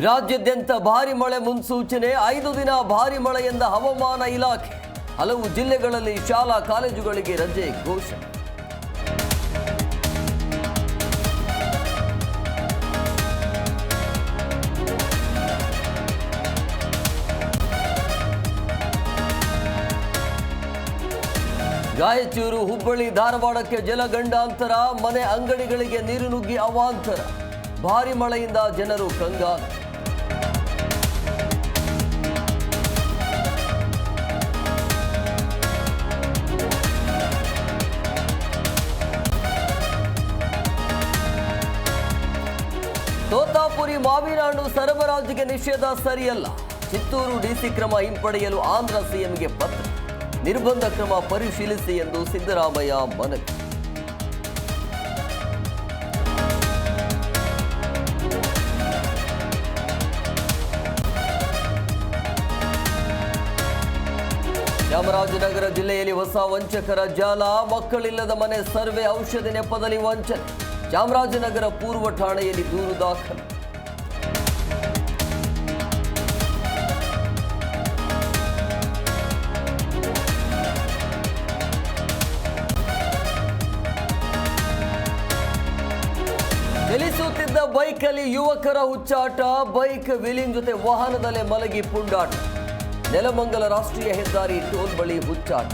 ರಾಜ್ಯಾದ್ಯಂತ ಭಾರಿ ಮಳೆ ಮುನ್ಸೂಚನೆ 5 ದಿನ ಭಾರಿ ಮಳೆಯಿಂದ ಹವಾಮಾನ ಇಲಾಖೆ ಹಲವು ಜಿಲ್ಲೆಗಳಲ್ಲಿ ಶಾಲಾ ಕಾಲೇಜುಗಳಿಗೆ ರಜೆ ಘೋಷಣೆ. ರಾಯಚೂರು ಹುಬ್ಬಳ್ಳಿ ಧಾರವಾಡಕ್ಕೆ ಜಲಗಂಡಾಂತರ, ಮನೆ ಅಂಗಡಿಗಳಿಗೆ ನೀರು ನುಗ್ಗಿ ಅವಾಂತರ, ಭಾರಿ ಮಳೆಯಿಂದ ಜನರು ಕಂಗಾಲು. ತೋತಾಪುರಿ ಮಾವಿನ ಹಣ್ಣು ಸರಬರಾಜಿಗೆ ನಿಷೇಧ ಸರಿಯಲ್ಲ, ಚಿತ್ತೂರು ಡಿಸಿ ಕ್ರಮ ಹಿಂಪಡೆಯಲು ಆಂಧ್ರ ಸಿಎಂಗೆ ಪತ್ರ, ನಿರ್ಬಂಧ ಕ್ರಮ ಪರಿಶೀಲಿಸಿ ಎಂದು ಸಿದ್ದರಾಮಯ್ಯ ಮನವಿ. ಚಾಮರಾಜನಗರ ಜಿಲ್ಲೆಯಲ್ಲಿ ಹೊಸ ವಂಚಕರ ಜಾಲ, ಮಕ್ಕಳಿಲ್ಲದ ಮನೆ ಸರ್ವೆ, ಔಷಧಿ ನೆಪದಲ್ಲಿ ವಂಚನೆ, ಚಾಮರಾಜನಗರ ಪೂರ್ವ ಠಾಣೆಯಲ್ಲಿ ದೂರು ದಾಖಲು. ಚಲಿಸುತ್ತಿದ್ದ ಬೈಕಲ್ಲಿ ಯುವಕರ ಹುಚ್ಚಾಟ, ಬೈಕ್ ವೀಲಿಂಗ್ ಜೊತೆ ವಾಹನದಲ್ಲೇ ಮಲಗಿ ಪುಂಡಾಟ, ನೆಲಮಂಗಲ ರಾಷ್ಟ್ರೀಯ ಹೆದ್ದಾರಿ ಟೋಲ್ ಬಳಿ ಹುಚ್ಚಾಟ.